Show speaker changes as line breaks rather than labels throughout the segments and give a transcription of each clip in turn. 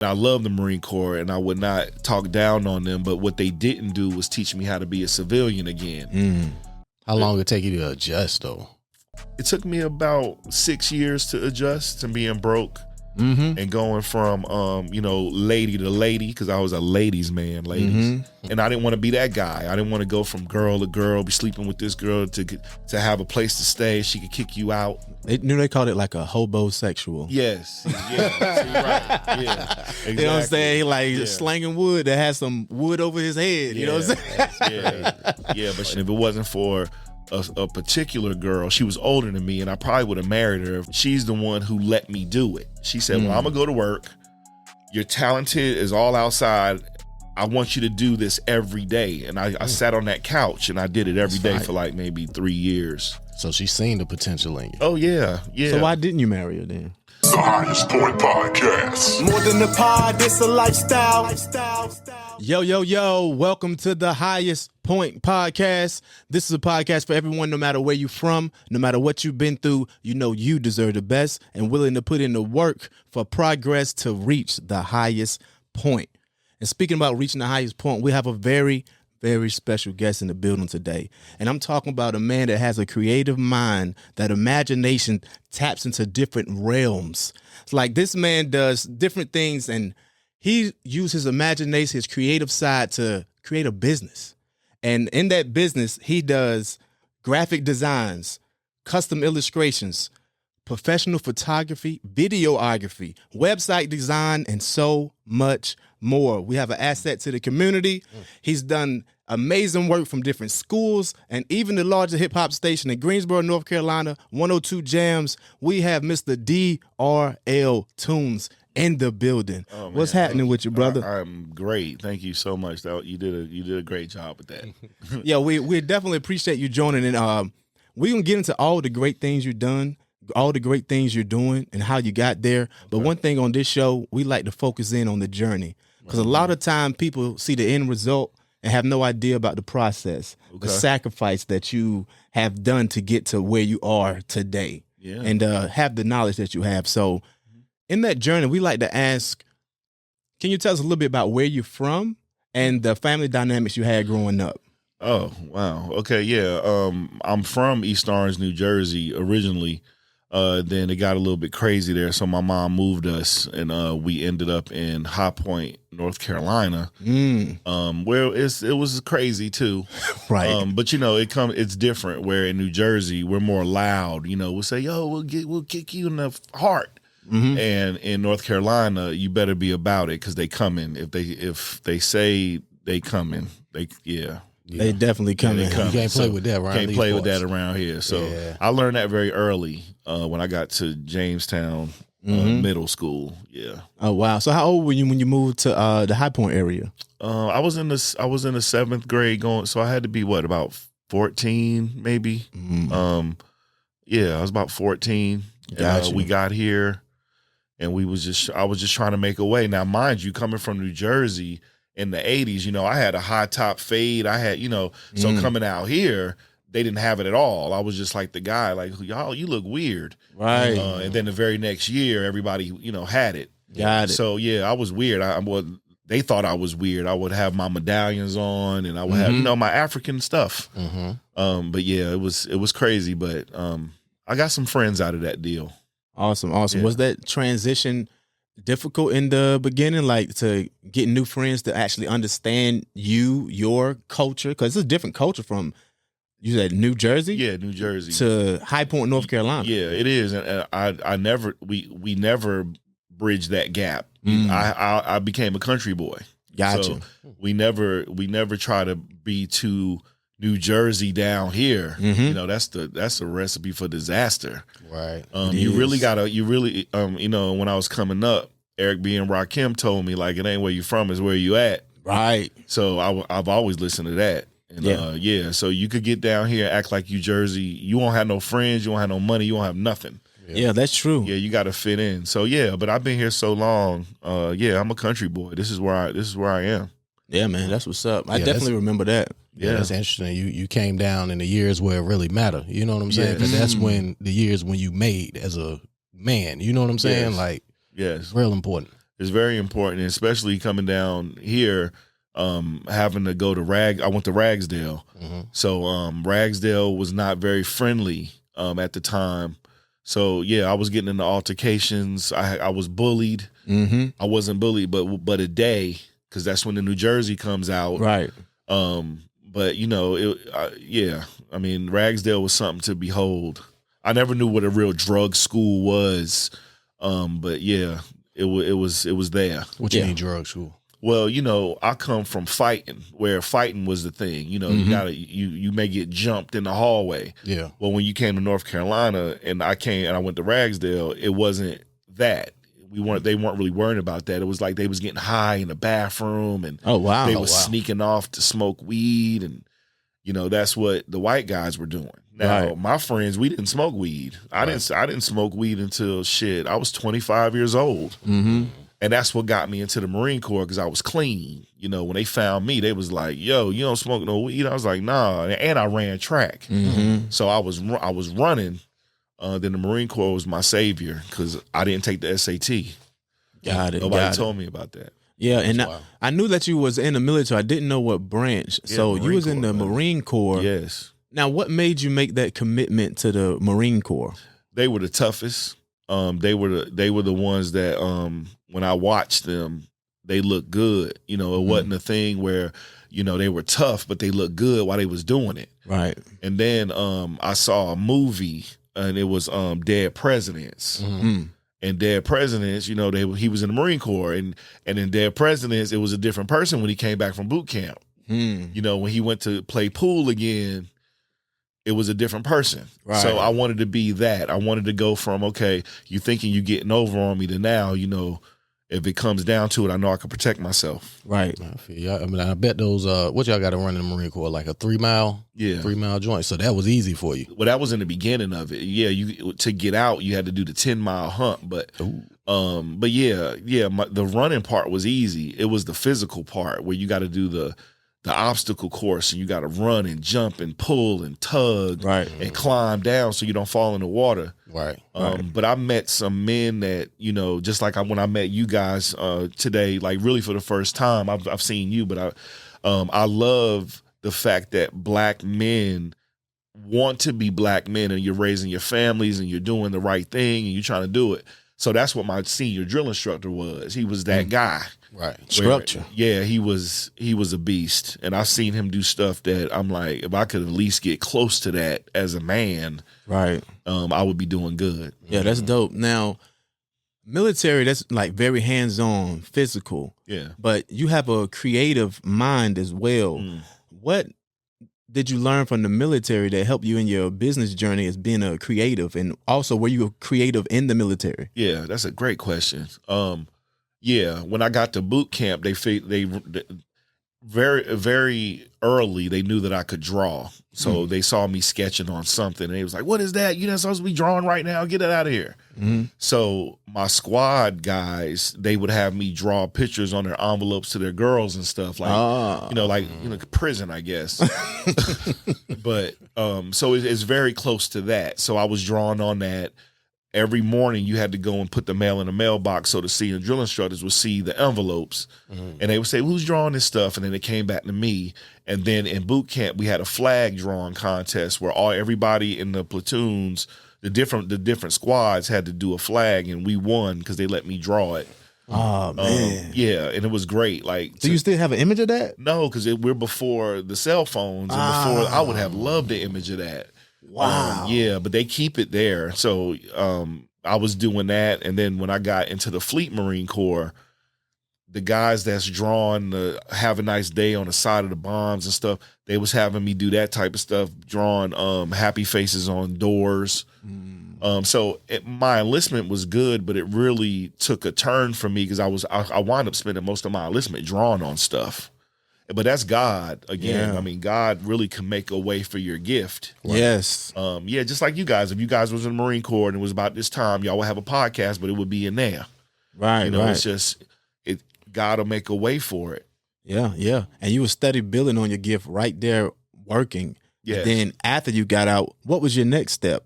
I love the Marine Corps, and I would not talk down on them, but what they didn't do was teach me how to be a civilian again.
How long did it take you to adjust, though?
It took me about 6 years to adjust to being broke. And going from, lady to lady, because I was a ladies man, ladies. And I didn't want to be that guy. I didn't want to go from girl to girl, be sleeping with this girl to have a place to stay. She could kick you out.
They called it like a hobosexual.
Yes. Yeah. Right. Yeah. Exactly.
You know what I'm saying? Like slanging wood that has some wood over his head. You know what I'm saying?
Yeah. But if it wasn't for a particular girl, she was older than me, and I probably would have married her. She's the one who let me do it. She said, well, I'm gonna go to work. You're talented as all outside. I want you to do this every day. And I sat on that couch and I did it every day for like maybe 3 years.
So she's seen the potential in you.
Oh yeah.
So why didn't you marry her then?
The Highest Point Podcast.
More than a pod, it's a lifestyle.
Yo, welcome to the Highest Point Podcast. This is a podcast for everyone, no matter where you're from, no matter what you've been through. You know you deserve the best and willing to put in the work for progress to reach the highest point. And speaking about reaching the highest point, we have a very, very special guest in the building today. And I'm talking about a man that has a creative mind, that imagination taps into different realms. It's like this man does different things, and he uses his imagination, his creative side to create a business. And in that business, he does graphic designs, custom illustrations, professional photography, videography, website design, and so much more. We have an asset to the community. He's done amazing work from different schools and even the larger hip-hop station in Greensboro, North Carolina, 102 Jams. We have Mr. Drl Toons in the building. Oh, what's happening with you, brother?
I'm great. Thank you so much. You did a great job with that.
Yeah, we definitely appreciate you joining. And we're going to get into all the great things you've done, all the great things you're doing, and how you got there. But one thing on this show, we like to focus in on the journey. Because a lot of time people see the end result and have no idea about the process, the sacrifice that you have done to get to where you are today, and have the knowledge that you have. So in that journey, we like to ask, can you tell us a little bit about where you're from and the family dynamics you had growing up?
Oh, wow. Okay, yeah. I'm from East Orange, New Jersey originally. Then it got a little bit crazy there, so my mom moved us, and we ended up in High Point, North Carolina, where it was crazy too,
right?
But it's different. Where in New Jersey we're more loud. We'll say, "Yo, we'll kick you in the heart," and in North Carolina you better be about it because they coming. If they say they coming,
They definitely come in.
You can't play with that around here.
Can't play with that around here. So I learned that very early when I got to Jamestown Middle School. Yeah.
Oh wow. So how old were you when you moved to the High Point area?
I was in the 7th grade going. So I had to be about 14 maybe. I was about 14.
Gotcha.
We got here, and I was just trying to make a way. Now, mind you, coming from New Jersey. In the 80s, I had a high top fade. I had, so coming out here, they didn't have it at all. I was just like the guy, like, y'all, you look weird.
Right.
And then the very next year, everybody, had it.
Got it.
So, I was weird. They thought I was weird. I would have my medallions on, and I would have, my African stuff. But it was crazy. But I got some friends out of that deal.
Awesome. Yeah. Was that transition difficult in the beginning, like to get new friends to actually understand your culture? Because it's a different culture from, you said New Jersey?
Yeah, New Jersey.
To High Point, North Carolina.
Yeah, it is. And we never bridged that gap. I became a country boy.
Gotcha.
So we never try to be too New Jersey down here. That's a recipe for disaster.
Right.
You really when I was coming up, Eric B. and Rakim told me, like, it ain't where you from, it's where you at.
Right.
So I've always listened to that. And so you could get down here, act like you Jersey. You won't have no friends, you won't have no money, you won't have nothing.
Yeah, that's true.
Yeah, you got to fit in. So but I've been here so long. I'm a country boy. This is where I am.
Yeah, man, that's what's up. I definitely remember that.
Yeah, that's interesting. You came down in the years where it really mattered. You know what I'm saying? Because that's when the years when you made as a man. You know what I'm saying?
Yes.
Like,
yes,
real important.
It's very important, especially coming down here, having to go to I went to Ragsdale. So Ragsdale was not very friendly at the time. So yeah, I was getting into altercations. I was bullied. I wasn't bullied, but a day, because that's when the New Jersey comes out.
Right.
But I mean, Ragsdale was something to behold. I never knew what a real drug school was, but yeah, it was there.
What you mean drug school?
Well, I come from fighting, where fighting was the thing. You may get jumped in the hallway.
Yeah.
Well, when you came to North Carolina and I went to Ragsdale, it wasn't that. They weren't really worried about that. It was like they was getting high in the bathroom, and they was sneaking off to smoke weed, and that's what the white guys were doing. Now, my friends, we didn't smoke weed. I didn't smoke weed until I was 25 years old. And that's what got me into the Marine Corps, because I was clean. When they found me, they was like, "Yo, you don't smoke no weed." I was like, "Nah," and I ran track, so I was running. Then the Marine Corps was my savior, because I didn't take the SAT.
Got it.
Nobody told me about that.
Yeah, and I knew that you was in the military. I didn't know what branch.
Yeah,
so you was in the Marine Corps.
Yes.
Now, what made you make that commitment to the Marine Corps?
They were the toughest. They were the ones that when I watched them, they looked good. It wasn't a thing where they were tough, but they looked good while they was doing it.
Right.
And then I saw a movie, and it was Dead Presidents. And Dead Presidents, he was in the Marine Corps, and in Dead Presidents, it was a different person when he came back from boot camp. When he went to play pool again, it was a different person.
Right.
So I wanted to be that. I wanted to go from, okay, you thinking you getting over on me, to now, if it comes down to it, I know I can protect myself.
Right.
I mean, I bet those, what y'all got to run in the Marine Corps, like a 3 mile?
Yeah.
3 mile joint. So that was easy for you.
Well, that was in the beginning of it. Yeah, to get out, you had to do the 10-mile hump. But the running part was easy. It was the physical part where you got to do the obstacle course, and you got to run and jump and pull and tug and climb down so you don't fall in the water.
Right.
But I met some men that, just like when I met you guys today, like really for the first time. I've seen you, but I love the fact that black men want to be black men, and you're raising your families, and you're doing the right thing, and you're trying to do it. So that's what my senior drill instructor was. He was that guy.
Right. Structure.
Yeah, he was a beast. And I've seen him do stuff that I'm like, if I could at least get close to that as a man,
right,
I would be doing good.
Yeah, that's dope. Now, military, that's like very hands-on, physical.
Yeah.
But you have a creative mind as well. What did you learn from the military that helped you in your business journey as being a creative? And also, were you a creative in the military?
Yeah, that's a great question. Yeah, when I got to boot camp, they very, very early, they knew that I could draw. So they saw me sketching on something, and they was like, "What is that? You're not supposed to be drawing right now. Get it out of here." So my squad guys, they would have me draw pictures on their envelopes to their girls and stuff, like prison, I guess. But so it's very close to that. So I was drawing on that. Every morning you had to go and put the mail in the mailbox, so the senior drill instructors would see the envelopes, and they would say, "Who's drawing this stuff?" And then it came back to me. And then in boot camp, we had a flag drawing contest where everybody in the platoons, the different squads had to do a flag, and we won because they let me draw it.
Oh man,
yeah, and it was great. Like,
do you still have an image of that?
No, because we're before the cell phones, and before I would have loved the image of that.
Wow.
Yeah, but they keep it there. So I was doing that. And then when I got into the Fleet Marine Corps, the guys that's drawing the "Have a Nice Day" on the side of the bombs and stuff, they was having me do that type of stuff, drawing happy faces on doors. So my enlistment was good, but it really took a turn for me because I wound up spending most of my enlistment drawing on stuff. But that's God again.
Yeah.
I mean, God really can make a way for your gift.
Yes.
Yeah, just like you guys. If you guys was in the Marine Corps and it was about this time, y'all would have a podcast, but it would be in there.
Right.
It's just God will make a way for it.
Yeah, yeah. And you were steady building on your gift right there, working.
Yes.
Then after you got out, what was your next step?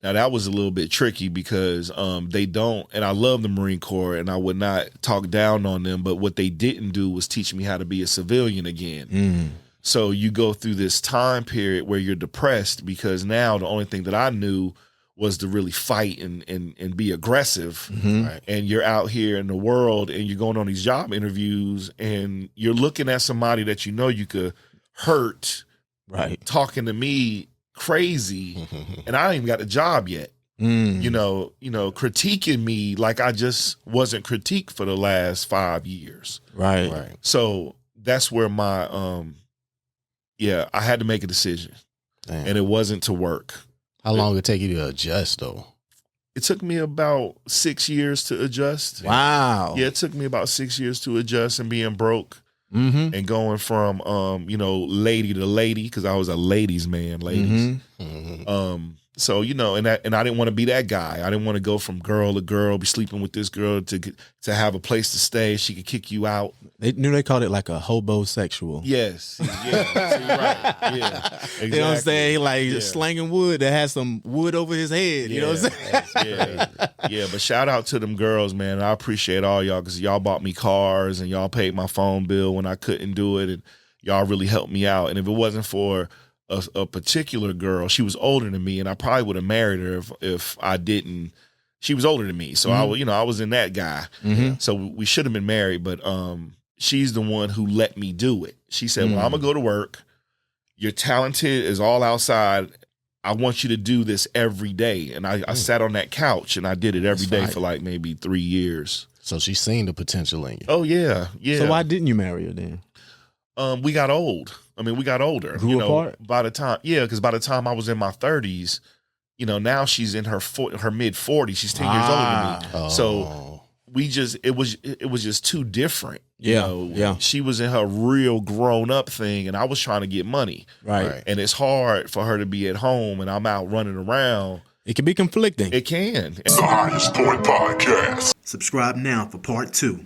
Now that was a little bit tricky because they don't, and I love the Marine Corps and I would not talk down on them, but what they didn't do was teach me how to be a civilian again. So you go through this time period where you're depressed because now the only thing that I knew was to really fight and be aggressive. Right? And you're out here in the world and you're going on these job interviews and you're looking at somebody that you know you could hurt,
right?
Talking to me crazy, and I ain't even got a job yet. You know, critiquing me like I just wasn't critiqued for the last 5 years.
Right.
So that's where my I had to make a decision.
Damn.
And it wasn't to work.
How long did it take you to adjust though?
It took me about 6 years to adjust.
Wow.
Yeah, it took me about 6 years to adjust and being broke. And going from lady to lady, because I was a ladies man, ladies. So and I didn't want to be that guy. I didn't want to go from girl to girl, be sleeping with this girl to have a place to stay. She could kick you out.
They knew they called it like a hobosexual.
Yes, yeah, so you're right. Yeah, exactly.
You know what I'm saying? Like slanging wood that has some wood over his head. You know what I'm saying?
Yeah. But shout out to them girls, man. I appreciate all y'all because y'all bought me cars and y'all paid my phone bill when I couldn't do it, and y'all really helped me out. And if it wasn't for a particular girl, she was older than me, and I probably would have married her if I didn't. She was older than me, so I was in that guy. So we should have been married, but she's the one who let me do it. She said, "Well, I'm gonna go to work. You're talented as all outside. I want you to do this every day." And I sat on that couch and I did it every day for like maybe 3 years.
So she's seen the potential in you.
Oh yeah.
So why didn't you marry her then?
We got old. I mean, we got older.
Grew apart?
By the time, because by the time I was in my 30s, now she's in her mid 40s. She's 10 years older than me. So it was just too different. She was in her real grown up thing, and I was trying to get money.
Right.
And it's hard for her to be at home, and I'm out running around.
It can be conflicting.
It can.
The Highest Point Podcast.
Subscribe now for part 2.